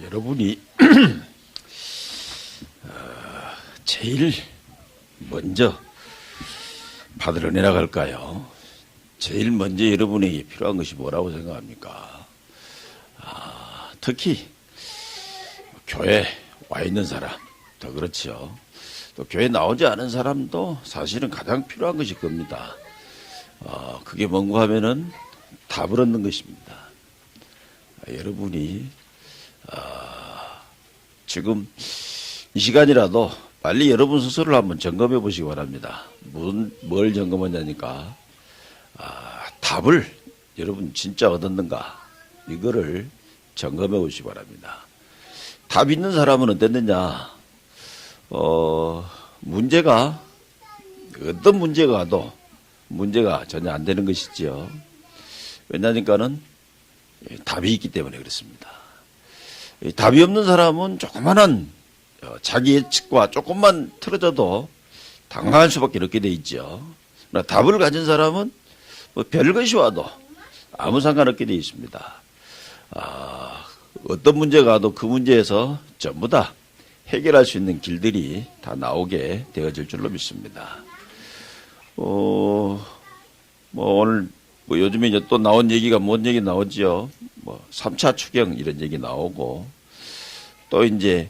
여러분이 제일 먼저 받을 은혜라고 할까요? 제일 먼저 여러분에게 필요한 것이 뭐라고 생각합니까? 특히 교회 와 있는 사람 더 그렇죠. 또 교회 나오지 않은 사람도 사실은 가장 필요한 것일 겁니다. 그게 뭔가 하면은 답을 얻는 것입니다. 여러분이 지금 이 시간이라도 빨리 여러분 스스로를 한번 점검해 보시기 바랍니다. 뭘 점검하냐니까 답을 여러분 진짜 얻었는가 이거를 점검해 보시기 바랍니다. 답 있는 사람은 어땠느냐? 문제가 어떤 문제가 와도 문제가 전혀 안 되는 것이지요. 왜냐니까는 답이 있기 때문에 그렇습니다. 답이 없는 사람은 조그만한 자기 예측과 조금만 틀어져도 당황할 수밖에 없게 돼 있죠. 그러나 답을 가진 사람은 뭐 별것이 와도 아무 상관없게 돼 있습니다. 어떤 문제가 와도 그 문제에서 전부 다 해결할 수 있는 길들이 다 나오게 되어질 줄로 믿습니다. 오늘 요즘에 이제 또 나온 얘기가 뭔 얘기 나오지요? 3차 추경 이런 얘기 나오고 또 이제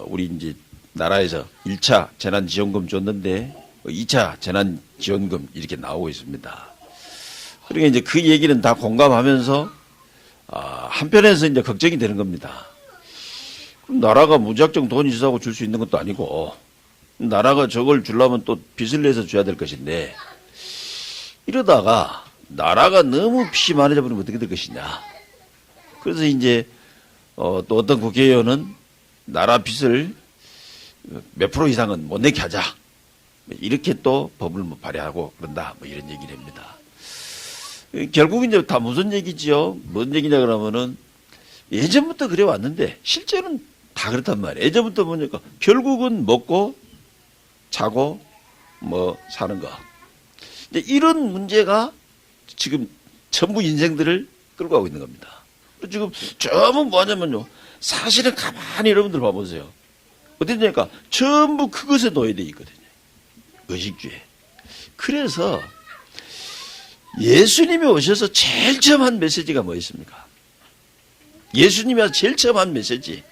우리 이제 나라에서 1차 재난지원금 줬는데 2차 재난지원금 이렇게 나오고 있습니다. 그러니까 이제 그 얘기는 다 공감하면서 한편에서 이제 걱정이 되는 겁니다. 그럼 나라가 무작정 돈 있어서 줄 수 있는 것도 아니고 나라가 저걸 주려면 또 빚을 내서 줘야 될 것인데 이러다가 나라가 너무 빚이 많아져 버리면 어떻게 될 것이냐. 그래서 이제 또 어떤 국회의원은 나라 빚을 몇 프로 이상은 못 내게 하자. 이렇게 또 법을 발의하고 그런다. 이런 얘기를 합니다. 결국 이제 다 무슨 얘기지요? 뭔 얘기냐 그러면은 예전부터 그래 왔는데 실제는 다 그렇단 말이에요. 예전부터 보니까 결국은 먹고 자고 사는 거. 근데 이런 문제가 지금 전부 인생들을 끌고 가고 있는 겁니다. 지금 전부 뭐냐면요. 사실은 가만히 여러분들 봐보세요. 어땠냐니까 전부 그것에 노예되어 있거든요. 의식주의. 그래서 예수님이 오셔서 제일 처음 한 메시지가 뭐였습니까? 예수님이 와서 제일 처음 한 메시지.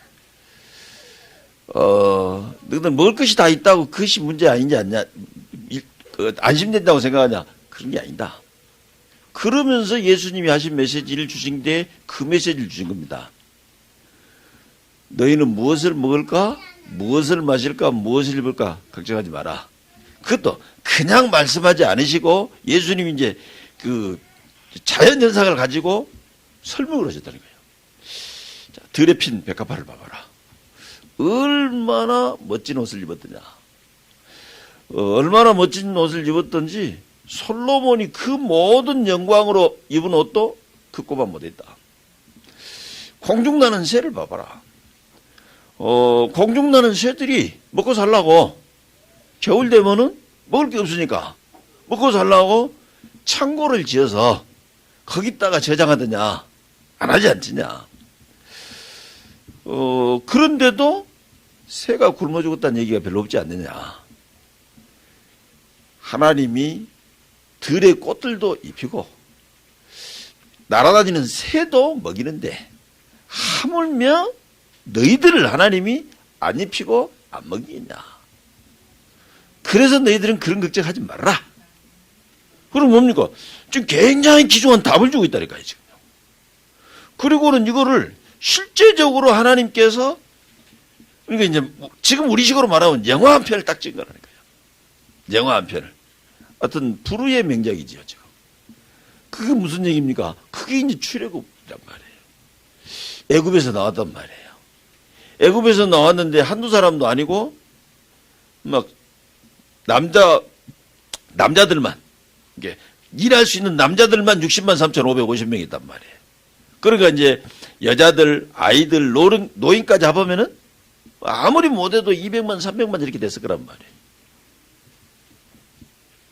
너희들 먹을 것이 다 있다고 그것이 문제 아니냐, 안심된다고 생각하냐? 그런 게 아니다. 그러면서 예수님이 하신 메시지를 주신 게 그 메시지를 주신 겁니다. 너희는 무엇을 먹을까? 무엇을 마실까? 무엇을 입을까? 걱정하지 마라. 그것도 그냥 말씀하지 않으시고 예수님이 이제 그 자연현상을 가지고 설명을 하셨다는 거예요. 자, 들에 핀 백합화를 봐봐라. 얼마나 멋진 옷을 입었더냐. 얼마나 멋진 옷을 입었던지 솔로몬이 그 모든 영광으로 입은 옷도 그 꼽아 못했다. 공중나는 새를 봐봐라. 공중나는 새들이 먹고 살라고 겨울 되면은 먹을 게 없으니까 먹고 살라고 창고를 지어서 거기다가 저장하더냐 안 하지 않느냐. 그런데도 새가 굶어 죽었다는 얘기가 별로 없지 않느냐. 하나님이 들의 꽃들도 입히고 날아다니는 새도 먹이는데 하물며 너희들을 하나님이 안 입히고 안 먹이겠냐. 그래서 너희들은 그런 걱정하지 말라. 그럼 뭡니까? 지금 굉장히 귀중한 답을 주고 있다니까요, 지금. 그리고는 이거를 실제적으로 하나님께서, 그러니까 이제 지금 우리식으로 말하면 영화 한 편을 딱 찍은 거라니까요. 영화 한 편을. 하여튼, 불후의 명작이지요, 지금. 그게 무슨 얘기입니까? 그게 이제 출애굽이란 말이에요. 애굽에서 나왔단 말이에요. 애굽에서 나왔는데 한두 사람도 아니고, 남자들만, 이게 일할 수 있는 남자들만 60만 3,550명이 있단 말이에요. 그러니까 이제 여자들, 아이들, 노인까지 합하면은 아무리 못해도 200만, 300만 이렇게 됐을 거란 말이에요.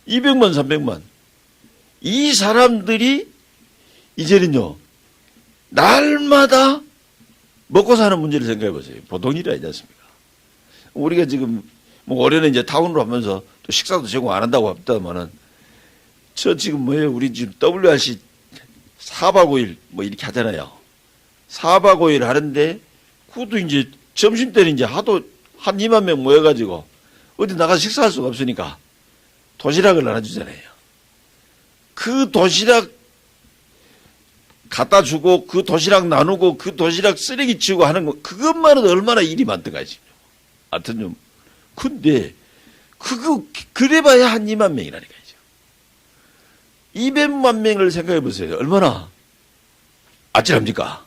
200만, 300만. 이 사람들이 이제는요, 날마다 먹고 사는 문제를 생각해 보세요. 보통 일이 아니지 않습니까? 우리가 지금 뭐 올해는 이제 타운으로 하면서 또 식사도 제공 안 한다고 합니다만은 저 지금 뭐예요? 우리 지금 WRC 4박 5일 뭐 이렇게 하잖아요. 4박 5일 하는데 그것도 이제 점심 때는 이제 하도 한 2만 명 모여가지고 어디 나가서 식사할 수가 없으니까 도시락을 나눠주잖아요. 그 도시락 갖다 주고 그 도시락 나누고 그 도시락 쓰레기 치우고 하는 거 그것만은 얼마나 일이 많던가 지금. 하여튼 좀 근데 그거 그래봐야 한 2만 명이라니까요. 200만 명을 생각해 보세요. 얼마나 아찔합니까?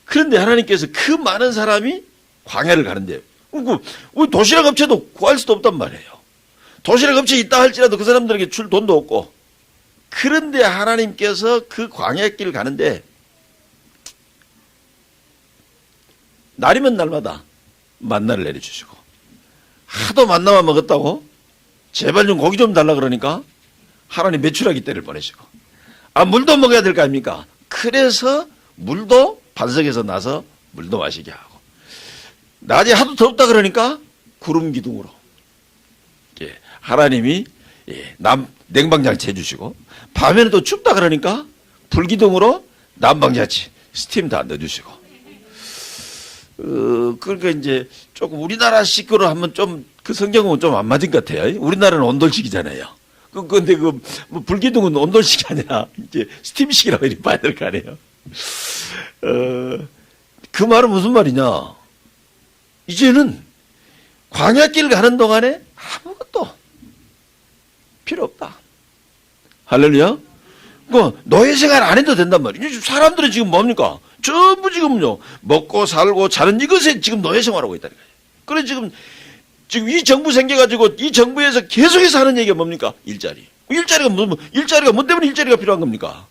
그런데 하나님께서 그 많은 사람이 광야를 가는데 우리 도시락 업체도 구할 수도 없단 말이에요. 도시락 업체 있다 할지라도 그 사람들에게 줄 돈도 없고 그런데 하나님께서 그 광야길을 가는데 날이면 날마다 만나를 내려주시고 하도 만나만 먹었다고 제발 좀 고기 좀 달라 그러니까 하나님 메추라기 떼를 보내시고 물도 먹어야 될 거 아닙니까? 그래서 물도 반석에서 나서 물도 마시게 하고 낮에 하도 덥다 그러니까 구름 기둥으로 하나님이 냉방장치 해주시고 밤에는 또 춥다 그러니까 불기둥으로 난방장치 스팀 다 넣어주시고 그러니까 이제 조금 우리나라식으로 하면 좀 그 성경은 좀 안 맞은 것 같아요. 우리나라는 온돌식이잖아요. 근데 뭐 불기둥은 온돌식이 아니라 이제 스팀식이라고 이렇게 봐야 될 거 아니에요. 그 말은 무슨 말이냐? 이제는 광야길 가는 동안에 아무것도 필요 없다. 할렐루야. 노예 생활 안 해도 된단 말이에요. 사람들은 지금 뭡니까? 전부 지금요 먹고 살고 자는 이것에 지금 노예 생활하고 있다니까요. 그래 지금 이 정부 생겨가지고 이 정부에서 계속해서 하는 얘기가 뭡니까? 일자리가 뭐 때문에 일자리가 필요한 겁니까?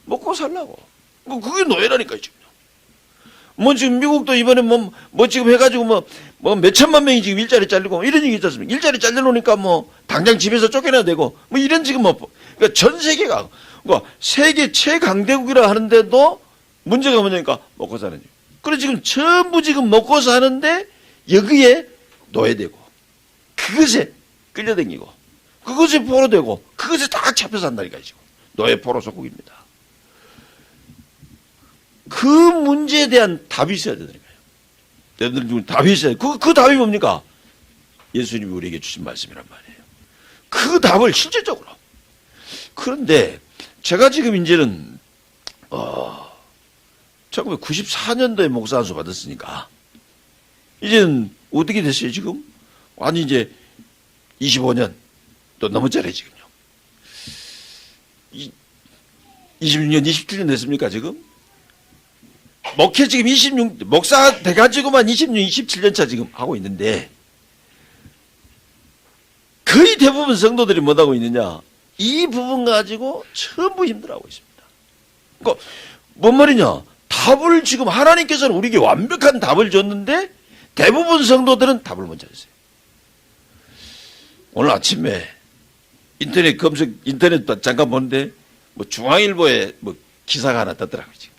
먹고 살라고. 그게 노예라니까요 지금. 뭐 지금 미국도 이번에 뭐 지금 해가지고 뭐 몇천만 명이 지금 일자리 잘리고 이런 얘기 있지 않습니까? 일자리 잘려놓으니까 뭐 당장 집에서 쫓겨나야 되고 뭐 이런 지금 그러니까 전 세계가 세계 최강대국이라 하는데도 문제가 뭐냐니까 먹고 사는 일. 그래 지금 전부 지금 먹고 사는데 여기에 노예되고 그것에 끌려다니고 그것에 포로되고 그것에 딱 잡혀 산다니까 지금 노예 포로 속국입니다. 그 문제에 대한 답이 있어야 되니까요. 여러분들 답이 있어야 돼. 그 답이 뭡니까? 예수님이 우리에게 주신 말씀이란 말이에요. 그 답을 실질적으로. 그런데 제가 지금 이제는 1994년도에 목사 안수 받았으니까 이제는 어떻게 됐어요 지금? 아니 이제 25년 또 넘었잖아요 지금요. 26년 27년 됐습니까 지금? 목회 지금 목사 돼가지고만 26, 27년 차 지금 하고 있는데 거의 대부분 성도들이 뭐하고 있느냐? 이 부분 가지고 전부 힘들어하고 있습니다. 그러니까 뭔 말이냐? 답을 지금 하나님께서는 우리에게 완벽한 답을 줬는데 대부분 성도들은 답을 못 찾았어요. 오늘 아침에 인터넷 잠깐 보는데 뭐 중앙일보에 뭐 기사가 하나 떴더라고요. 지금.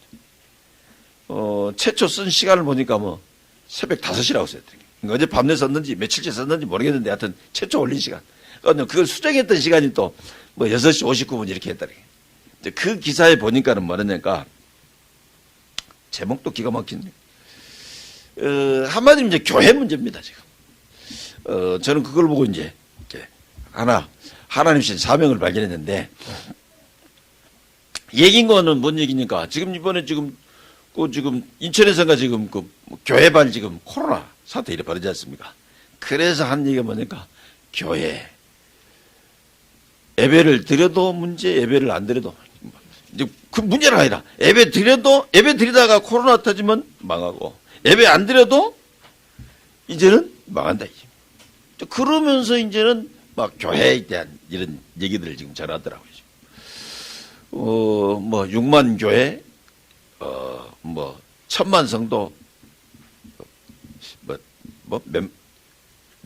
최초 쓴 시간을 보니까 뭐 새벽 5시라고 썼더라고요. 그러니까 어제 밤새 썼는지 며칠째 썼는지 모르겠는데 하여튼 최초 올린 시간. 그러니까 그걸 수정했던 시간이 또 뭐 6시 59분 이렇게 했더라고요. 그 기사에 보니까는 뭐냐니까 제목도 기가 막힌 한마디로 이제 교회 문제입니다, 지금. 저는 그걸 보고 이제 하나님 신 사명을 발견했는데, 얘긴 거는 뭔 얘기니까, 지금 이번에 지금 인천에서가 지금 교회발 지금 코로나 사태 이래 벌어지지 않습니까? 그래서 한 얘기가 뭐니까, 교회. 예배를 드려도 문제, 예배를 안 드려도. 이제 그 문제는 아니라, 예배 드리다가 코로나 터지면 망하고, 예배 안 드려도 이제는 망한다. 그러면서 이제는 막 교회에 대한 이런 얘기들을 지금 전하더라고요. 뭐 6만 교회, 뭐 1000만 성도,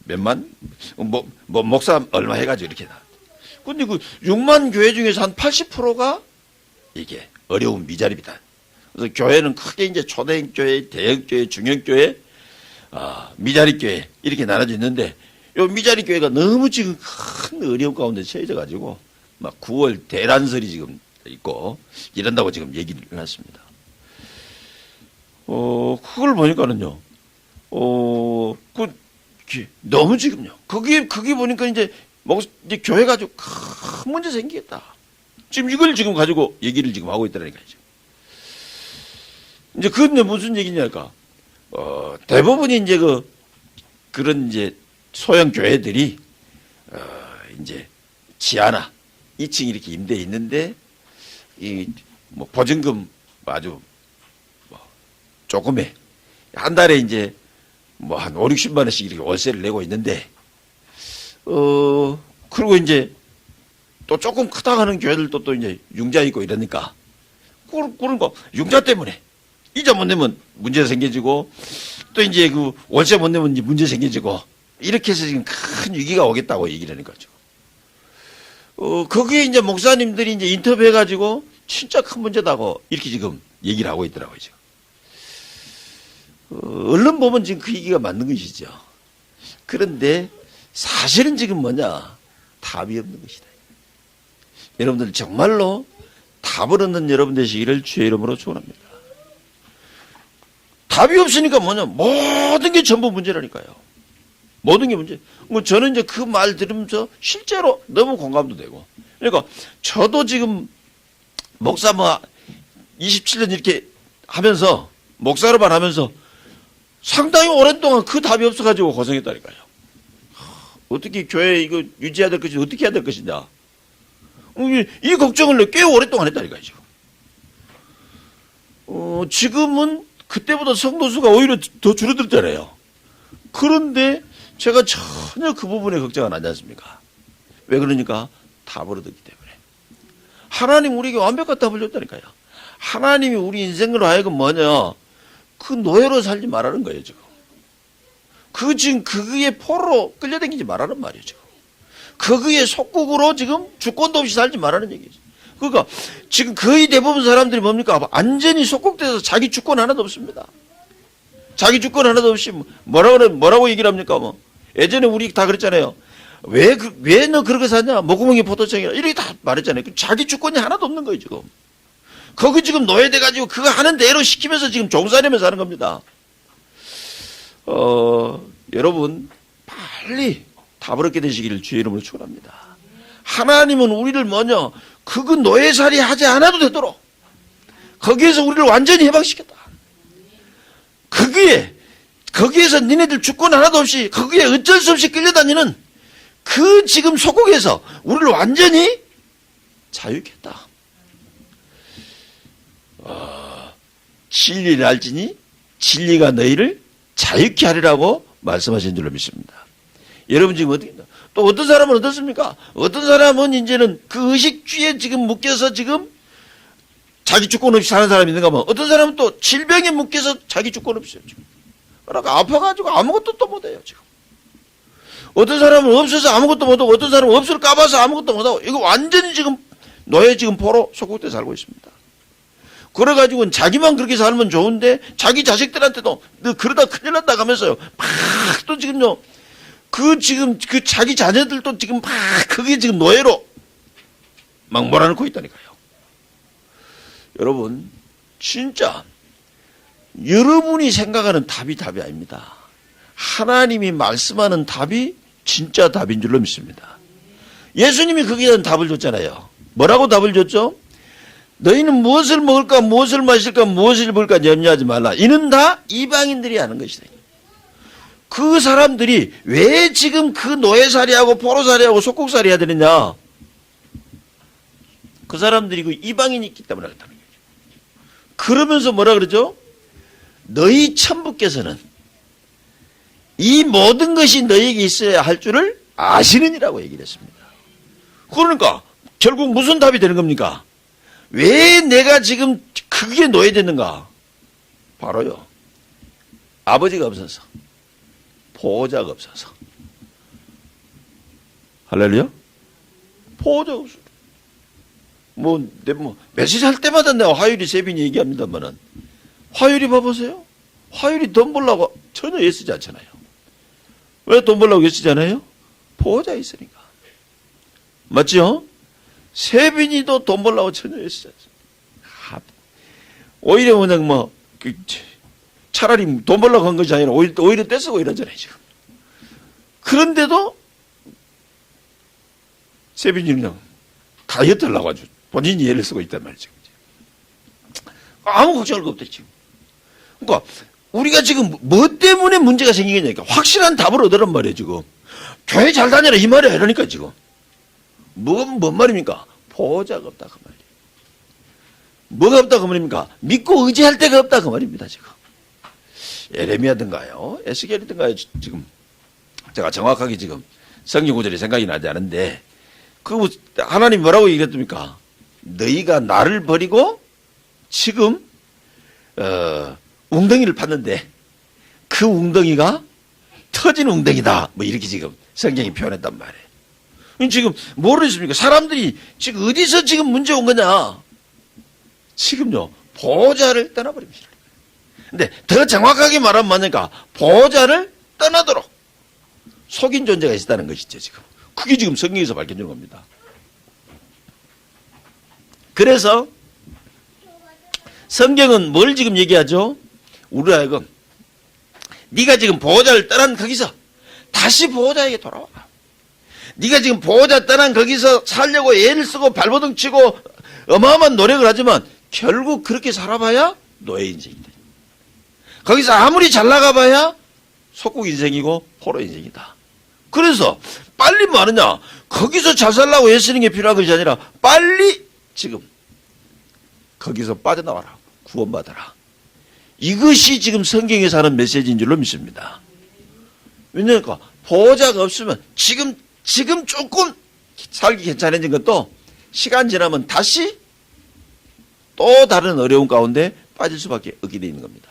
몇만, 목사 얼마 해가지고 이렇게 나. 근데 그 6만 교회 중에서 한 80%가 이게 어려운 미자립이다. 그래서 교회는 크게 이제 초대교회, 대형교회, 중형교회, 미자립교회 이렇게 나눠져 있는데 요 미자립교회가 너무 지금 큰 어려움 가운데 처해져 가지고 막 9월 대란설이 지금 있고 이런다고 지금 얘기를 해놨습니다. 그걸 보니까는요, 너무 지금요. 거기 보니까 이제 교회가 아주 큰 문제 생기겠다. 지금 이걸 지금 가지고 얘기를 지금 하고 있다니까요. 이제 그건 무슨 얘기냐니까, 대부분이 이제 그런 이제 소형 교회들이, 이제 지하나 2층 이렇게 임대해 있는데, 뭐 보증금 아주 조금에 한 달에 이제 뭐 한 5, 60만 원씩 이렇게 월세를 내고 있는데, 그리고 이제 또 조금 크다 하는 교회들도 또 이제 융자 있고 이러니까, 그런 거, 융자 때문에 이자 못 내면 문제가 생겨지고, 또 이제 그 월세 못 내면 이제 문제 생겨지고, 이렇게 해서 지금 큰 위기가 오겠다고 얘기를 하는 거죠. 거기에 이제 목사님들이 이제 인터뷰해가지고, 진짜 큰 문제다고 이렇게 지금 얘기를 하고 있더라고요, 지금. 언론 보면 지금 그 얘기가 맞는 것이죠. 그런데 사실은 지금 뭐냐? 답이 없는 것이다. 여러분들 정말로 답을 얻는 여러분 되시기를 주의 이름으로 축원합니다. 답이 없으니까 뭐냐? 모든 게 전부 문제라니까요. 모든 게 문제. 뭐 저는 이제 그 말 들으면서 실제로 너무 공감도 되고. 그러니까 저도 지금 목사 27년 이렇게 하면서 목사로만 하면서 상당히 오랜 동안 그 답이 없어가지고 고생했다니까요. 어떻게 교회 이거 유지해야 될 것인지 어떻게 해야 될 것이냐. 이 걱정을 꽤 오랫동안 했다니까요. 지금은 그때보다 성도 수가 오히려 더 줄어들잖아요. 그런데 제가 전혀 그 부분에 걱정 안 하지 않습니까? 왜 그러니까 답을 얻었기 때문에. 하나님 우리에게 완벽한 답을 줬다니까요. 하나님이 우리 인생으로 하여금 뭐냐? 그 노예로 살지 말라는 거예요, 지금. 지금 그의 포로 끌려다니지 말라는 말이에요, 지금. 그의 속국으로 지금 주권도 없이 살지 말라는 얘기죠. 그러니까 지금 거의 대부분 사람들이 뭡니까? 완전히 속국돼서 자기 주권 하나도 없습니다. 자기 주권 하나도 없이 뭐라고 얘기를 합니까? 뭐. 예전에 우리 다 그랬잖아요. 왜 너 그렇게 사냐? 목구멍이 포도청이라. 이렇게 다 말했잖아요. 자기 주권이 하나도 없는 거예요, 지금. 거기 지금 노예돼가지고 그거 하는 대로 시키면서 지금 종살이면서 하는 겁니다. 여러분, 빨리 답을 얻게 되시기를 주의 이름으로 축원합니다. 하나님은 우리를 뭐냐? 그거 노예살이 하지 않아도 되도록 거기에서 우리를 완전히 해방시켰다. 거기에서 니네들 주권 하나도 없이 거기에 어쩔 수 없이 끌려다니는 그 지금 속국에서 우리를 완전히 자유케 했다. 진리를 알지니 진리가 너희를 자유케 하리라고 말씀하신 줄로 믿습니다. 여러분 지금 또 어떤 사람은 어떻습니까? 어떤 사람은 이제는 그 의식주의에 지금 묶여서 지금 자기 주권 없이 사는 사람이 있는가 하면 어떤 사람은 또 질병에 묶여서 자기 주권 없어요. 지금. 그러니까 아파가지고 아무것도 또 못해요. 지금. 어떤 사람은 없어서 아무것도 못하고 어떤 사람은 없을까 봐서 아무것도 못하고 이거 완전히 지금 노예 지금 포로 속국돼 살고 있습니다. 그래가지고 자기만 그렇게 살면 좋은데 자기 자식들한테도 너 그러다 큰일 난다 가면서요. 막 또 지금요. 지금 자기 자녀들도 지금 막 그게 지금 노예로 막 몰아넣고 있다니까요. 여러분 진짜 여러분이 생각하는 답이 아닙니다. 하나님이 말씀하는 답이 진짜 답인 줄로 믿습니다. 예수님이 거기에 대한 답을 줬잖아요. 뭐라고 답을 줬죠? 너희는 무엇을 먹을까 무엇을 마실까 무엇을 입을까 염려하지 말라. 이는 다 이방인들이 하는 것이다. 그 사람들이 왜 지금 그 노예살이하고 포로살이하고 속국살이 해야 되느냐. 그 사람들이 그 이방인이 있기 때문에 그렇다는 거죠. 그러면서 뭐라 그러죠? 너희 천부께서는 이 모든 것이 너희에게 있어야 할 줄을 아시느니라고 얘기를 했습니다. 그러니까 결국 무슨 답이 되는 겁니까? 왜 내가 지금 그게 노예됐는가? 바로요. 아버지가 없어서. 보호자가 없어서. 할렐루야? 보호자가 없어요. 뭐 메시지 할 때마다 내가 화요일이 세빈이 얘기합니다만은 화요일이 봐보세요. 화요일이 돈 벌려고 전혀 애쓰지 않잖아요. 왜 돈 벌려고 애쓰잖아요? 보호자 있으니까. 맞죠? 세빈이도 돈 벌려고 전혀 애쓰지 않습니다. 오히려 그냥 차라리 돈 벌려고 한 것이 아니라 오히려 떼쓰고 이러잖아요, 지금. 그런데도 세빈이는 그냥 다이어트 하려고 아주 본인이 애를 쓰고 있단 말이죠. 아무 걱정할 거 없대, 지금. 그러니까 우리가 지금 뭐 때문에 문제가 생기겠냐니까 확실한 답을 얻으란 말이에요, 지금. 교회 잘 다녀라 이 말이야, 이러니까 지금. 뭔 말입니까? 보호자가 없다 그 말이에요. 뭐가 없다 그 말입니까? 믿고 의지할 데가 없다 그 말입니다, 지금. 에레미야든가요, 에스겔이든가요, 지금 제가 정확하게 지금 성경 구절이 생각이 나지 않은데 하나님 뭐라고 얘기했습니까? 너희가 나를 버리고 지금 웅덩이를 팠는데 그 웅덩이가 터진 웅덩이다. 뭐 이렇게 지금 성경이 표현했단 말이에요. 지금 뭐를 했습니까? 사람들이 지금 어디서 지금 문제 온 거냐? 지금요, 보호자를 떠나버립니다. 근데 더 정확하게 말하면 뭐냐니까 보호자를 떠나도록 속인 존재가 있었다는 것이죠, 지금. 그게 지금 성경에서 밝혀지는 겁니다. 그래서 성경은 뭘 지금 얘기하죠? 우리 하여금 네가 지금 보호자를 떠난 거기서 다시 보호자에게 돌아와. 네가 지금 보호자 떠난 거기서 살려고 애를 쓰고 발버둥 치고 어마어마한 노력을 하지만 결국 그렇게 살아봐야 노예 인생이다. 거기서 아무리 잘 나가봐야 속국 인생이고 포로 인생이다. 그래서 빨리 뭐 하느냐? 거기서 잘 살라고 애쓰는 게 필요한 것이 아니라 빨리 지금 거기서 빠져나와라. 구원받아라. 이것이 지금 성경에서 하는 메시지인 줄로 믿습니다. 왜냐하면 보호자가 없으면 지금 조금 살기 괜찮아진 것도 시간 지나면 다시 또 다른 어려운 가운데 빠질 수밖에 없게 되어 있는 겁니다.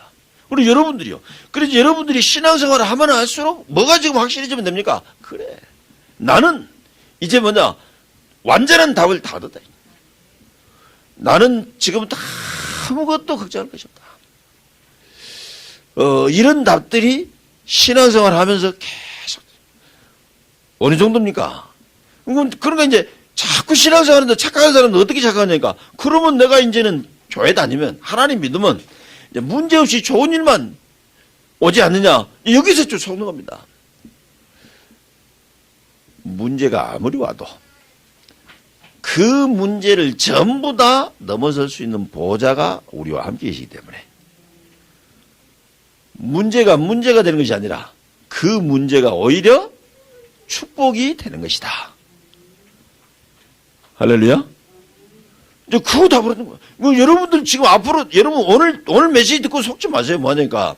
그리고 여러분들이요. 그래서 여러분들이 신앙생활을 하면 할수록 뭐가 지금 확실해지면 됩니까? 그래. 나는 이제 완전한 답을 다 얻었다. 나는 지금부터 아무것도 걱정할 것이 없다. 이런 답들이 신앙생활 하면서 계속 어느 정도입니까? 그러니까 이제 자꾸 신앙생활 하는데 착각하는 사람은 어떻게 착각하냐니까. 그러면 내가 이제는 교회 다니면 하나님 믿으면 이제 문제없이 좋은 일만 오지 않느냐. 여기서 좀 속는 겁니다. 문제가 아무리 와도 그 문제를 전부 다 넘어설 수 있는 보호자가 우리와 함께 계시기 때문에 문제가 되는 것이 아니라 그 문제가 오히려 축복이 되는 것이다. 할렐루야. 이제 그거 다 그러는 거야. 여러분들 지금 앞으로 여러분 오늘 메시지 듣고 속지 마세요. 뭐냐니까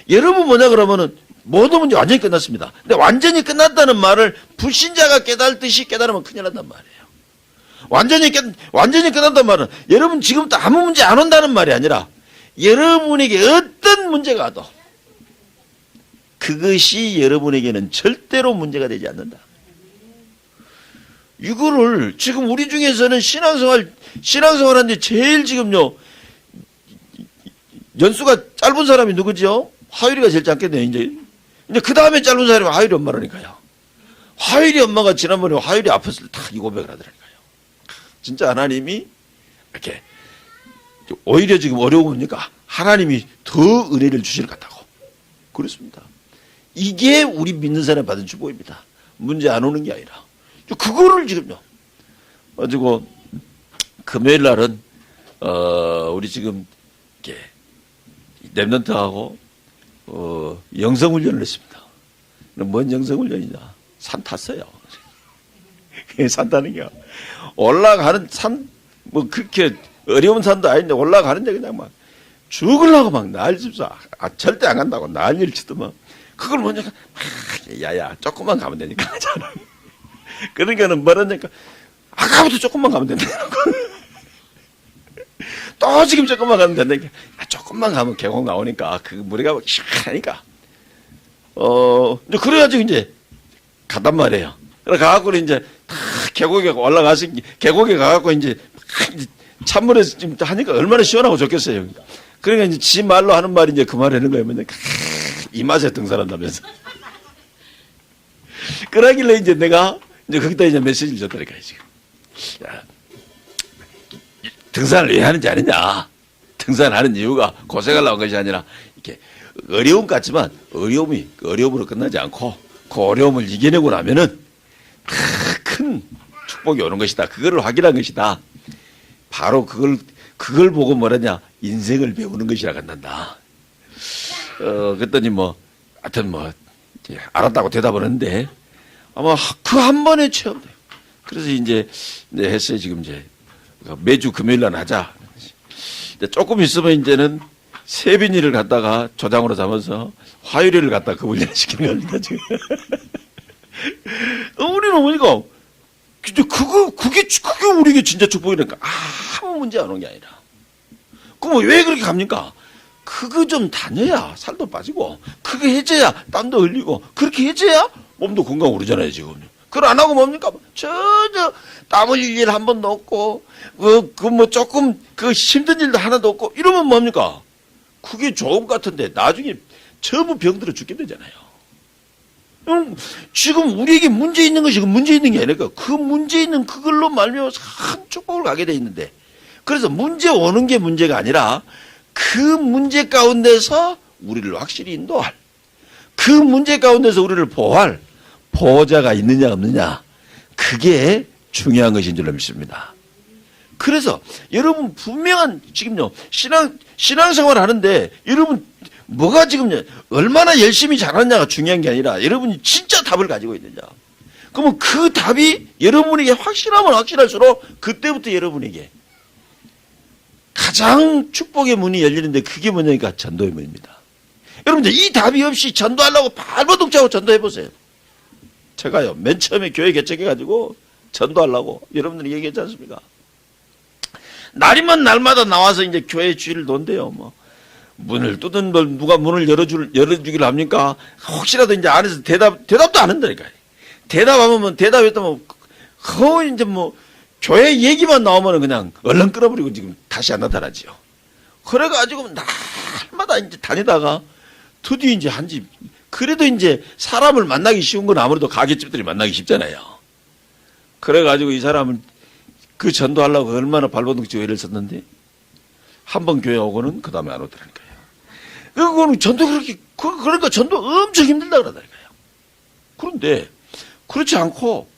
여러분 뭐냐 그러면은 모든 문제 완전히 끝났습니다. 근데 완전히 끝났다는 말을 불신자가 깨달듯이 깨달으면 큰일 난단 말이에요. 완전히 끝난단 말은 여러분 지금부터 아무 문제 안 온다는 말이 아니라 여러분에게 어떤 문제가 와도 그것이 여러분에게는 절대로 문제가 되지 않는다. 이거를 지금 우리 중에서는 신앙생활하는데 제일 지금요 연수가 짧은 사람이 누구죠? 화율이가 제일 짧겠네요. 이제 그 다음에 짧은 사람이 화율이 엄마라니까요. 화율이 엄마가 지난번에 화율이 아팠을 때 다 이 고백을 하더라니까요. 진짜 하나님이 이렇게 오히려 지금 어려우니까 하나님이 더 은혜를 주실 것 같다고. 그렇습니다. 이게 우리 믿는 사람이 받은 축복입니다. 문제 안 오는 게 아니라. 그거를 지금요. 가지고 금요일 날은 우리 지금 이렇게 랩런트하고 영성훈련을 했습니다. 뭔 영성훈련이냐? 산 탔어요. 산 타는 게 올라가는 산 뭐 그렇게 어려운 산도 아닌데 올라가는데 그냥 막 죽으려고 막 난리쳐서 절대 안 간다고 난리를 치더만 그걸 먼저 야야 조금만 가면 되니까 그러니까는 뭐라니까 아까부터 조금만 가면 된다. 또 지금 조금만 가면 된다니까 조금만 가면 계곡 나오니까 그 물이 가면 시원하니까 그래가지고 이제 갔단 말이에요. 그래 가갖고 이제 다 계곡에 올라가서 계곡에 가갖고 이제 찬물에서 지금 하니까 얼마나 시원하고 좋겠어요. 그러니까 이제 지 말로 하는 말이 이제 그 말하는 거예요. 뭐냐. 이 맛에 등산한다면서. 그러길래 이제 내가 이제 거기다 이제 메시지를 줬다니까요, 지금. 야, 등산을 왜 하는지 아느냐. 등산하는 이유가 고생하려고 한 것이 아니라 이렇게 어려움 같지만 어려움이 어려움으로 끝나지 않고 그 어려움을 이겨내고 나면은 큰 축복이 오는 것이다. 그거를 확인한 것이다. 바로 그걸 보고 뭐라냐. 인생을 배우는 것이라 간단다. 그랬더니 뭐, 하여튼 뭐, 알았다고 대답을 했는데 아마 그 한 번에 체험돼요. 그래서 이제 했어요. 지금 이제 매주 금요일 날 하자. 조금 있으면 이제는 세빈이를 갖다가 조장으로 잡아서 화요일을 갖다가 그 훈련을 시키는 겁니다, 지금. 우리는 어머니가, 그게 우리에게 진짜 축복이니까 아무 문제 안 온 게 아니라. 그럼 왜 그렇게 갑니까? 그거 좀 다녀야 살도 빠지고, 그거 해줘야 땀도 흘리고, 그렇게 해줘야 몸도 건강하고 그러잖아요, 지금. 그걸 안 하고 뭡니까? 전혀 땀 흘릴 일 한 번도 없고, 조금 힘든 일도 하나도 없고, 이러면 뭡니까? 그게 좋은 것 같은데, 나중에 전부 병들어 죽게 되잖아요. 지금 우리에게 문제 있는 것이 문제 있는 게 아니라, 그 문제 있는 그걸로 말미암아서 큰 축복을 가게 돼 있는데, 그래서 문제 오는 게 문제가 아니라, 그 문제 가운데서 우리를 확실히 인도할, 그 문제 가운데서 우리를 보호할 보호자가 있느냐 없느냐, 그게 중요한 것인 줄로 믿습니다. 그래서 여러분 분명한 지금요 신앙생활 하는데 여러분 뭐가 지금 얼마나 열심히 잘하느냐가 중요한 게 아니라 여러분이 진짜 답을 가지고 있느냐. 그러면 그 답이 여러분에게 확실하면 확실할수록 그때부터 여러분에게 가장 축복의 문이 열리는데 그게 뭐냐니까 전도의 문입니다. 여러분들 이 답이 없이 전도하려고 발버둥 차고 전도해보세요. 제가요 맨 처음에 교회 개척해가지고 전도하려고 여러분들이 얘기했지 않습니까? 날이면 날마다 나와서 이제 교회 주의를 논대요. 뭐 문을 뜯은 걸 누가 문을 열어주기를 합니까? 혹시라도 이제 안에서 대답도 안 한다니까요. 대답했다면 거의 이제 뭐 교회 얘기만 나오면 그냥 얼른 끌어버리고 지금 다시 안 나타나지요. 그래가지고 날마다 이제 다니다가 드디어 이제 그래도 이제 사람을 만나기 쉬운 건 아무래도 가게집들이 만나기 쉽잖아요. 그래가지고 이 사람은 그 전도하려고 얼마나 발버둥 치고 애를 썼는데 한 번 교회 오고는 그 다음에 안 오더라니까요. 그거는 전도 그러니까 전도 엄청 힘들다 그러더라니까요. 그런데 그렇지 않고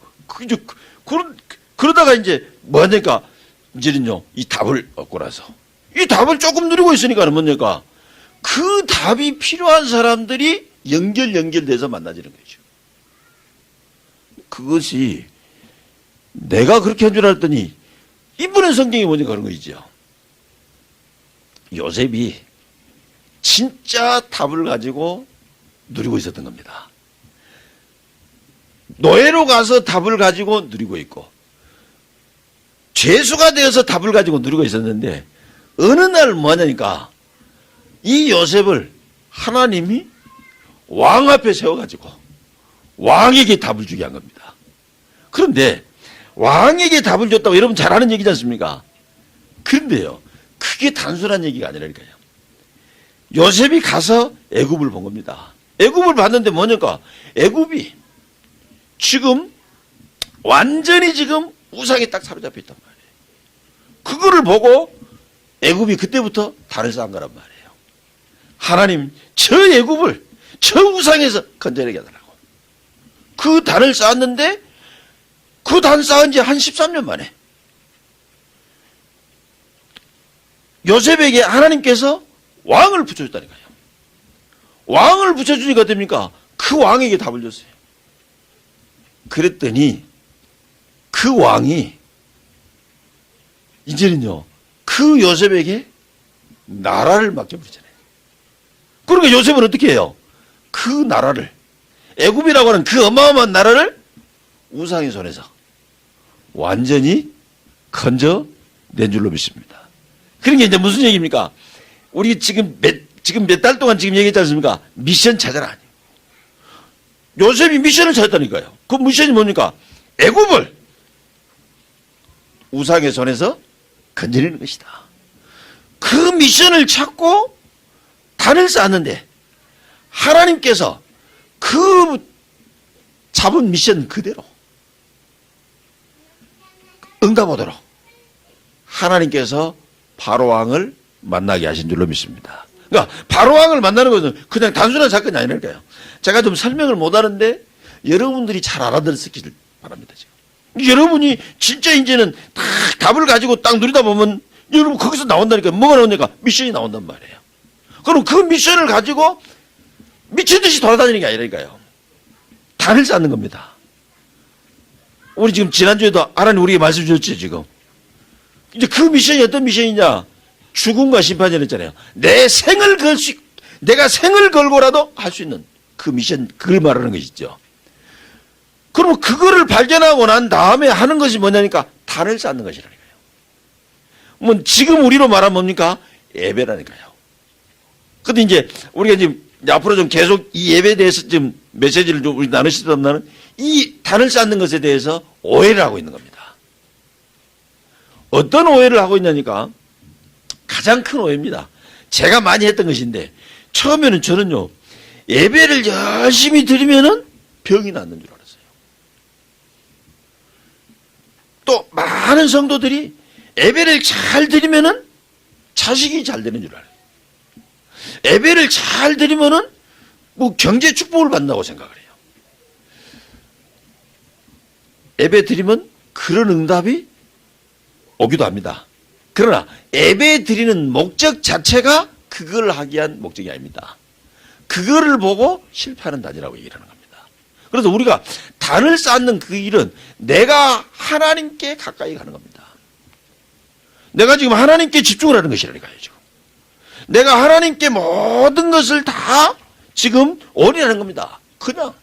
그러다가 이제 뭐냐니까 이제는요 이 답을 얻고 나서 이 답을 조금 누리고 있으니까 뭐냐니까 그 답이 필요한 사람들이 연결돼서 만나지는 거죠. 그것이 내가 그렇게 한 줄 알았더니 이번엔 성경이 뭐냐 그런 거이죠. 요셉이 진짜 답을 가지고 누리고 있었던 겁니다. 노예로 가서 답을 가지고 누리고 있고 죄수가 되어서 답을 가지고 누리고 있었는데 어느 날 뭐하냐니까 이 요셉을 하나님이 왕 앞에 세워가지고 왕에게 답을 주게 한 겁니다. 그런데 왕에게 답을 줬다고 여러분 잘 아는 얘기지 않습니까? 그런데요 그게 단순한 얘기가 아니라니까요. 요셉이 가서 애굽을 본 겁니다. 애굽을 봤는데 뭐냐니까 애굽이 지금 완전히 지금 우상에 딱 사로잡혀 있단 말이에요. 그거를 보고 애굽이 그때부터 단을 쌓은 거란 말이에요. 하나님 저 애굽을 저 우상에서 건져내게 하더라고. 그 단을 쌓았는데 그 단 쌓은 지 한 13년 만에 요셉에게 하나님께서 왕을 붙여줬다니까요. 왕을 붙여주니까 어떻습니까? 그 왕에게 답을 줬어요. 그랬더니 그 왕이 이제는요 그 요셉에게 나라를 맡겨버리잖아요. 그러니까 요셉은 어떻게 해요? 그 나라를 애굽이라고 하는 그 어마어마한 나라를 우상의 손에서 완전히 건져낸 줄로 믿습니다. 그런 게 이제 무슨 얘기입니까? 우리 지금 몇 달 동안 지금 얘기했지 않습니까? 미션 찾아라 아니에요. 요셉이 미션을 찾았다니까요. 그 미션이 뭡니까? 애굽을 우상의 손에서 건져내는 것이다. 그 미션을 찾고 단을 쌓았는데 하나님께서 그 잡은 미션 그대로 응답하도록 하나님께서 바로왕을 만나게 하신 줄로 믿습니다. 그러니까 바로왕을 만나는 것은 그냥 단순한 사건이 아니라니까요. 제가 좀 설명을 못하는데 여러분들이 잘 알아들었기를 바랍니다. 지금. 여러분이 진짜 이제는 딱 답을 가지고 딱 누리다 보면 여러분 거기서 나온다니까. 뭐가 나오니까 미션이 나온단 말이에요. 그럼 그 미션을 가지고 미친듯이 돌아다니는 게 아니라니까요. 단을 쌓는 겁니다. 우리 지금 지난주에도 하나님 우리에게 말씀 주셨죠, 지금. 이제 그 미션이 어떤 미션이냐? 죽음과 심판이었잖아요. 내가 생을 걸고라도 할 수 있는 그 미션, 그걸 말하는 것이죠. 그러면 그거를 발견하고 난 다음에 하는 것이 뭐냐니까 단을 쌓는 것이라니까요. 뭐 지금 우리로 말하면 뭡니까? 예배라니까요. 근데 이제 우리가 지금 앞으로 좀 계속 이 예배에 대해서 좀 메시지를 좀 우리 나누시다면 이 단을 쌓는 것에 대해서 오해를 하고 있는 겁니다. 어떤 오해를 하고 있냐니까 가장 큰 오해입니다. 제가 많이 했던 것인데 처음에는 저는요 예배를 열심히 드리면은 병이 낫는 줄 알았어요. 또 많은 성도들이 예배를 잘 드리면은 자식이 잘 되는 줄 알아요. 예배를 잘 드리면은 뭐 경제 축복을 받는다고 생각을 해요. 예배 드리면 그런 응답이 오기도 합니다. 그러나 예배 드리는 목적 자체가 그걸 하기 위한 목적이 아닙니다. 그거를 보고 실패하는 단이라고 얘기를 하는 겁니다. 그래서 우리가 단을 쌓는 그 일은 내가 하나님께 가까이 가는 겁니다. 내가 지금 하나님께 집중을 하는 것이라니까요. 지금. 내가 하나님께 모든 것을 다 지금 올인하는 겁니다. 그냥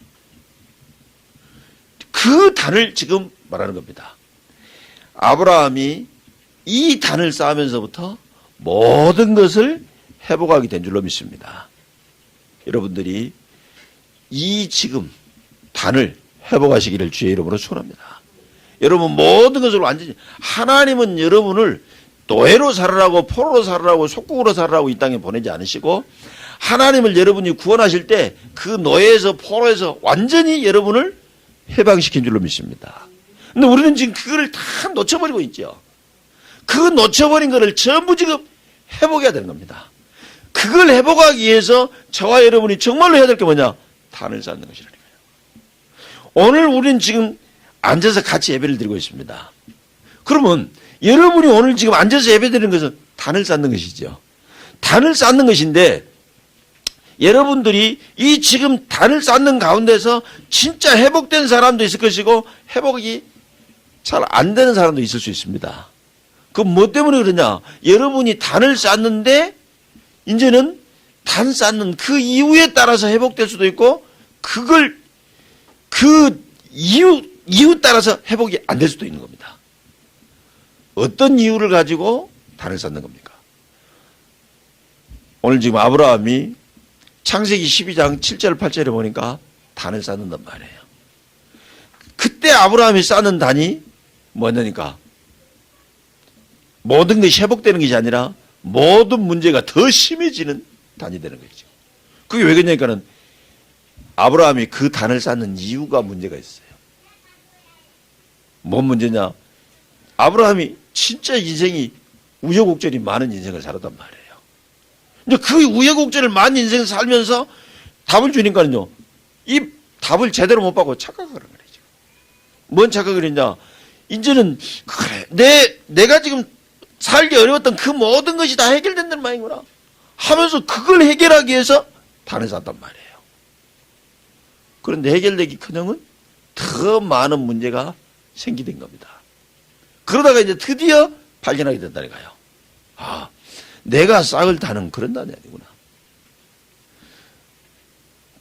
그 단을 지금 말하는 겁니다. 아브라함이 이 단을 쌓으면서부터 모든 것을 회복하게 된 줄로 믿습니다. 여러분들이 이 지금 단을 회복하시기를 주의 이름으로 축원합니다. 여러분 모든 것을 완전히 하나님은 여러분을 노예로 살아라고 포로로 살아라고 속국으로 살아라고 이 땅에 보내지 않으시고 하나님을 여러분이 구원하실 때 그 노예에서 포로에서 완전히 여러분을 해방시킨 줄로 믿습니다. 근데 우리는 지금 그거를 다 놓쳐버리고 있죠. 그 놓쳐버린 거를 전부 지금 회복해야 되는 겁니다. 그걸 회복하기 위해서 저와 여러분이 정말로 해야 될 게 뭐냐? 단을 쌓는 것이라니까요. 오늘 우리는 지금 앉아서 같이 예배를 드리고 있습니다. 그러면 여러분이 오늘 지금 앉아서 예배 드리는 것은 단을 쌓는 것이죠. 단을 쌓는 것인데 여러분들이 이 지금 단을 쌓는 가운데서 진짜 회복된 사람도 있을 것이고 회복이 잘 안 되는 사람도 있을 수 있습니다. 그 뭐 때문에 그러냐? 여러분이 단을 쌓는데 이제는 단 쌓는 그 이유에 따라서 회복될 수도 있고 그걸 그 이유 따라서 회복이 안 될 수도 있는 겁니다. 어떤 이유를 가지고 단을 쌓는 겁니까? 오늘 지금 아브라함이 창세기 12장 7절 8절에 보니까 단을 쌓는단 말이에요. 그때 아브라함이 쌓는 단이 뭐냐니까 모든 것이 회복되는 것이 아니라 모든 문제가 더 심해지는 단이 되는 거죠. 그게 왜 그러냐니까는 아브라함이 그 단을 쌓는 이유가 문제가 있어요. 뭔 문제냐? 아브라함이 진짜 인생이 우여곡절이 많은 인생을 살았단 말이에요. 이제 그 우여곡절을 많은 인생을 살면서 답을 주니까는요, 이 답을 제대로 못 받고 착각을 하는 거예요. 뭔 착각을 했냐? 이제는 그래 내가 지금 살기 어려웠던 그 모든 것이 다 해결된다는 말이구나 하면서 그걸 해결하기 위해서 단을 쌓았단 말이에요. 그런데 해결되기커녕은 더 많은 문제가 생기된 겁니다. 그러다가 이제 드디어 발견하게 된다니까요. 아, 내가 싹을 타는 그런 단이 아니구나.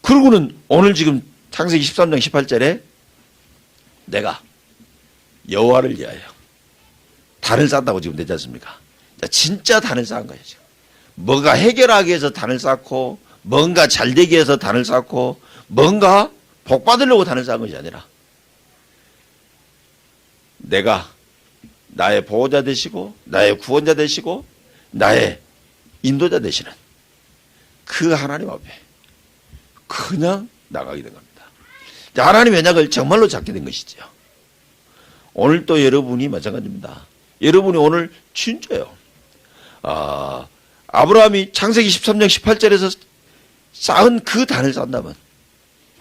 그러고는 오늘 지금 창세기 13장 18절에 내가 여호와를 위하여 단을 쌓았다고 지금 되지 않습니까? 진짜 단을 쌓은 거예요. 지금. 뭐가 해결하기 위해서 단을 쌓고 뭔가 잘되기 위해서 단을 쌓고 뭔가 복 받으려고 단을 쌓은 것이 아니라 내가 나의 보호자 되시고 나의 구원자 되시고 나의 인도자 되시는 그 하나님 앞에 그냥 나가게 된 겁니다. 하나님의 언약을 정말로 잡게 된 것이죠. 오늘 또 여러분이 마찬가지입니다. 여러분이 오늘 진짜요. 아브라함이 창세기 13장 18절에서 쌓은 그 단을 쌓는다면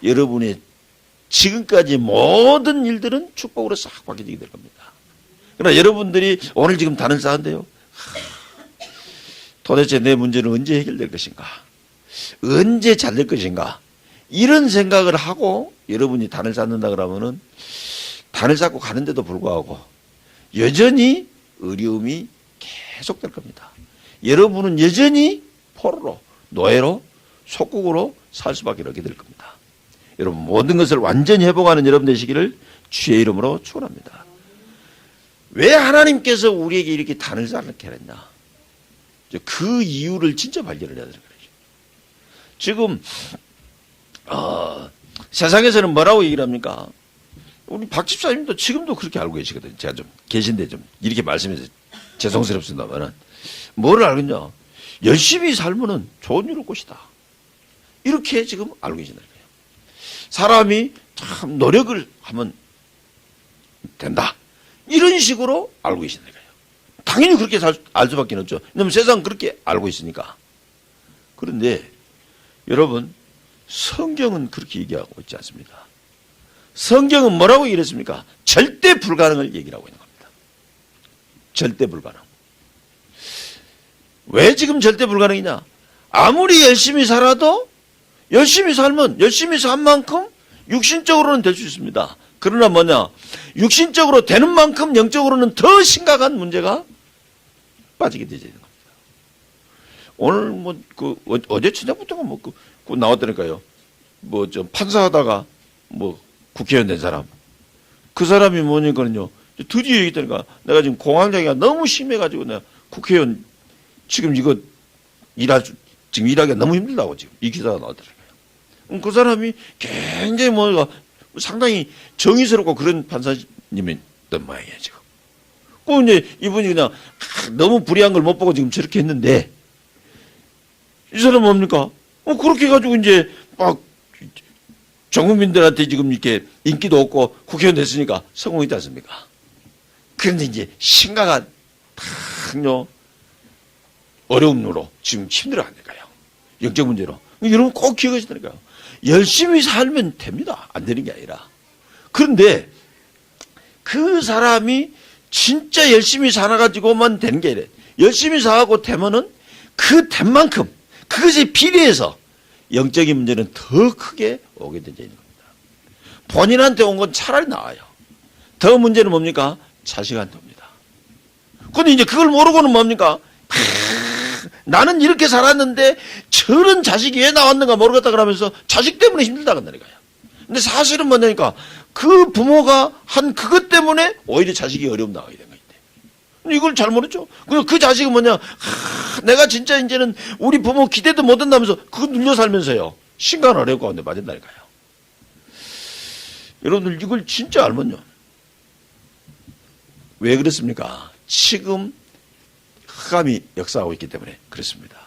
여러분의 지금까지 모든 일들은 축복으로 싹 바뀌게 될 겁니다. 그러나 여러분들이 오늘 지금 단을 쌓은데요. 도대체 내 문제는 언제 해결될 것인가? 언제 잘 될 것인가? 이런 생각을 하고 여러분이 단을 쌓는다 그러면은 단을 쌓고 가는데도 불구하고 여전히 어려움이 계속될 겁니다. 여러분은 여전히 포로로, 노예로, 속국으로 살 수밖에 없게 될 겁니다. 여러분 모든 것을 완전히 회복하는 여러분 되시기를 주의 이름으로 축원합니다. 왜 하나님께서 우리에게 이렇게 단을 쌓게 했냐? 그 이유를 진짜 발견을 해야 되는 거죠. 지금 세상에서는 뭐라고 얘기를 합니까? 우리 박 집사님도 지금도 그렇게 알고 계시거든요. 제가 좀 계신데 좀 이렇게 말씀해서 죄송스럽습니다만은 뭐를 알겠냐? 열심히 살면은 좋은 일을 올 것이다. 이렇게 지금 알고 계신다는 거예요. 사람이 참 노력을 하면 된다. 이런 식으로 알고 계신다는 거예요. 당연히 그렇게 알 수밖에 없죠. 왜냐하면 세상은 그렇게 알고 있으니까. 그런데 여러분 성경은 그렇게 얘기하고 있지 않습니다. 성경은 뭐라고 얘기했습니까? 절대 불가능을 얘기하고 있는 겁니다. 절대 불가능. 왜 지금 절대 불가능이냐? 아무리 열심히 살아도 열심히 살면 열심히 산 만큼 육신적으로는 될 수 있습니다. 그러나 뭐냐? 육신적으로 되는 만큼 영적으로는 더 심각한 문제가 빠지게 되는 겁니다. 오늘 어제 저녁부터가 나왔다니까요. 좀 판사하다가 국회의원 된 사람. 그 사람이 뭐냐니까요. 드디어 얘기했다니까. 내가 지금 공황장애가 너무 심해가지고 내가 국회의원 지금 지금 일하기가 너무 힘들다고 지금 이 기사가 나왔더라고요. 그 사람이 굉장히 상당히 정의스럽고 그런 판사님이었던 모양이에요, 지금. 이제 이분이 그냥 너무 불의한 걸 못 보고 지금 저렇게 했는데, 이 사람은 뭡니까? 그렇게 해가지고 이제 막 전국민들한테 지금 이렇게 인기도 없고 국회의원 됐으니까 성공했지 않습니까? 그런데 이제 심각한 어려움으로 지금 힘들어하니까요. 영적 문제로. 여러분 꼭 기억하시다니까요. 열심히 살면 됩니다. 안 되는 게 아니라. 그런데 그 사람이 진짜 열심히 살아가지고만 되는 게 아니라 열심히 살아가고 되면은 그 된 만큼 그것에 비례해서 영적인 문제는 더 크게 오게 되어 있는 겁니다. 본인한테 온 건 차라리 나아요. 더 문제는 뭡니까? 자식한테 옵니다. 그런데 이제 그걸 모르고는 뭡니까? 나는 이렇게 살았는데 저런 자식이 왜 나왔는가 모르겠다 그러면서 자식 때문에 힘들다 그런다니까요. 근데 사실은 뭐냐니까 그 부모가 한 그것 때문에 오히려 자식이 어려움 나가게 된 거인데 이걸 잘 모르죠. 그 자식은 뭐냐? 내가 진짜 이제는 우리 부모 기대도 못 한다면서 그거 눌려 살면서요. 심각한 어려움 가운데 맞은다니까요. 여러분들 이걸 진짜 알면요. 왜 그렇습니까? 지금 흑암이 역사하고 있기 때문에 그렇습니다.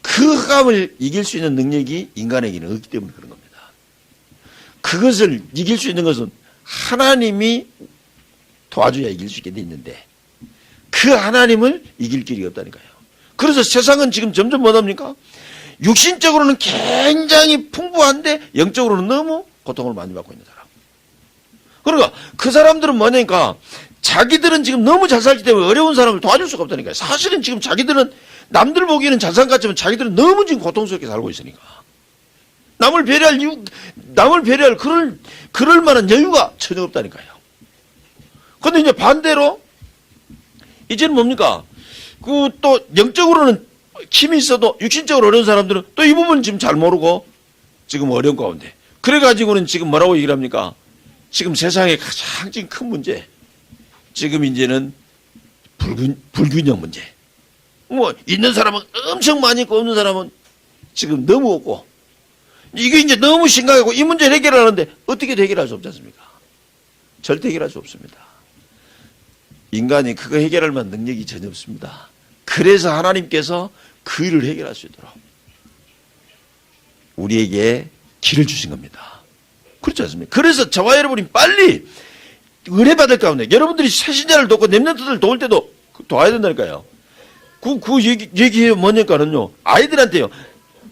그 흑암을 이길 수 있는 능력이 인간에게는 없기 때문에 그런 겁니다. 그것을 이길 수 있는 것은 하나님이 도와줘야 이길 수 있게 돼 있는데 그 하나님을 이길 길이 없다니까요. 그래서 세상은 지금 점점 뭐합니까? 육신적으로는 굉장히 풍부한데 영적으로는 너무 고통을 많이 받고 있는 사람. 그러니까 그 사람들은 뭐냐니까 자기들은 지금 너무 잘 살기 때문에 어려운 사람을 도와줄 수가 없다니까요. 사실은 지금 자기들은 남들 보기에는 잘 산 것 같지만 자기들은 너무 지금 고통스럽게 살고 있으니까. 남을 배려할 그럴 만한 여유가 전혀 없다니까요. 그런데 이제 반대로 이제는 뭡니까? 또 영적으로는 힘이 있어도 육신적으로 어려운 사람들은 또 이 부분은 지금 잘 모르고 지금 어려운 가운데. 그래가지고는 지금 뭐라고 얘기를 합니까? 지금 세상에 가장 지금 큰 문제. 지금 이제는 불균형 문제. 있는 사람은 엄청 많이 있고 없는 사람은 지금 너무 없고. 이게 이제 너무 심각하고 이 문제를 해결하는데 어떻게 해결할 수 없지 않습니까? 절대 해결할 수 없습니다. 인간이 그거 해결할 만한 능력이 전혀 없습니다. 그래서 하나님께서 그 일을 해결할 수 있도록 우리에게 길을 주신 겁니다. 그렇지 않습니까? 그래서 저와 여러분이 빨리 은혜받을 가운데 여러분들이 새신자를 돕고 렘넌트들 도울 때도 도와야 된다니까요. 그 얘기해요. 뭐냐니까는요. 아이들한테요.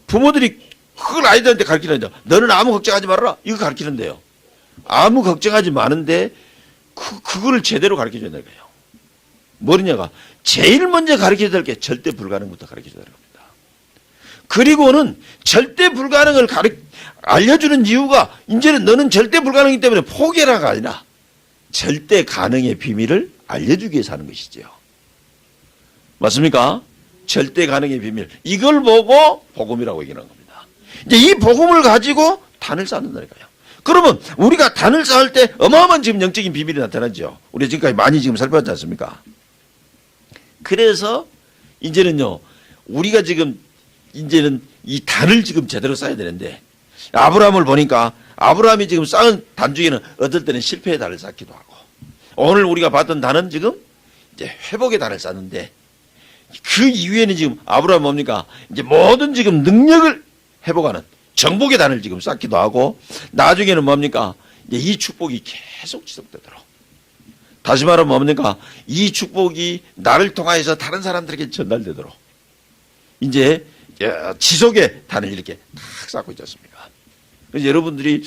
부모들이 그걸 아이들한테 가르치는데 너는 아무 걱정하지 말아라. 이거 가르치는데요. 아무 걱정하지 마는데 그거를 제대로 가르쳐줘야 된다니까요. 뭐냐가 제일 먼저 가르쳐야 될 게 절대 불가능부터 가르쳐줘야 됩니다. 그리고는 절대 불가능을 알려주는 이유가 이제는 너는 절대 불가능이기 때문에 포기해라가 아니라 절대 가능의 비밀을 알려주기 위해서 하는 것이죠. 맞습니까? 절대 가능의 비밀. 이걸 보고 복음이라고 얘기하는 겁니다. 이제 이 복음을 가지고 단을 쌓는다니까요. 그러면 우리가 단을 쌓을 때 어마어마한 지금 영적인 비밀이 나타나죠. 우리 지금까지 많이 지금 살펴봤지 않습니까? 그래서 이제는요, 우리가 지금 이제는 이 단을 지금 제대로 쌓아야 되는데 아브라함을 보니까 아브라함이 지금 쌓은 단 중에는 어떨 때는 실패의 단을 쌓기도 하고 오늘 우리가 봤던 단은 지금 이제 회복의 단을 쌓는데 그 이후에는 지금 아브라함 뭡니까? 이제 모든 지금 능력을 회복하는 정복의 단을 지금 쌓기도 하고 나중에는 뭡니까? 이제 이 축복이 계속 지속되도록 다시 말하면 뭡니까? 이 축복이 나를 통하여서 다른 사람들에게 전달되도록 이제 지속의 단을 이렇게 탁 쌓고 있지 않습니까? 그래서 여러분들이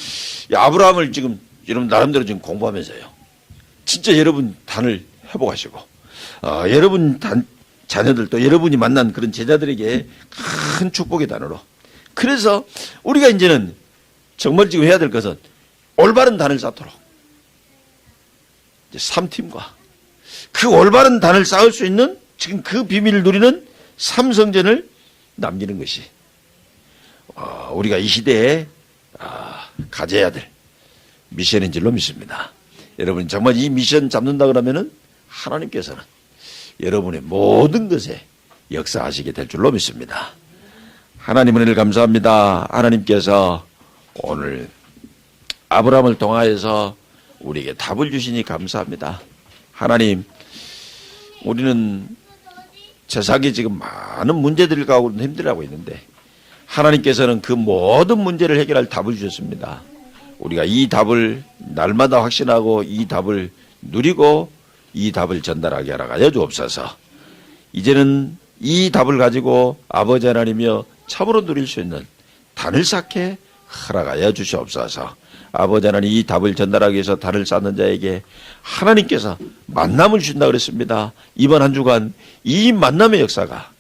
아브라함을 지금 여러분 나름대로 지금 공부하면서요. 진짜 여러분 단을 회복하시고 여러분 자녀들 또 여러분이 만난 그런 제자들에게 큰 축복의 단으로 그래서 우리가 이제는 정말 지금 해야 될 것은 올바른 단을 쌓도록 3팀과 그 올바른 단을 쌓을 수 있는 지금 그 비밀을 누리는 삼성전을 남기는 것이 우리가 이 시대에 가져야 될 미션인 줄로 믿습니다. 여러분 정말 이 미션 잡는다 그러면은 하나님께서는 여러분의 모든 것에 역사하시게 될 줄로 믿습니다. 하나님 은혜를 감사합니다. 하나님께서 오늘 아브라함을 통하여서 우리에게 답을 주시니 감사합니다. 하나님, 우리는 세상에 지금 많은 문제들 가운데 힘들어하고 있는데 하나님께서는 그 모든 문제를 해결할 답을 주셨습니다. 우리가 이 답을 날마다 확신하고 이 답을 누리고 이 답을 전달하게 하여 주옵소서. 이제는 이 답을 가지고 아버지 하나님이여 참으로 누릴 수 있는 단을 쌓게 허락하여 주시옵소서. 아버지 하나님 이 답을 전달하기 위해서 단을 쌓는 자에게 하나님께서 만남을 주신다 그랬습니다. 이번 한 주간 이 만남의 역사가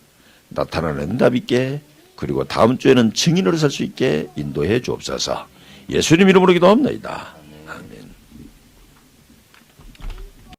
나타나는 응답 있게 그리고 다음 주에는 증인으로 설 수 있게 인도해 주옵소서. 예수님 이름으로 기도합니다.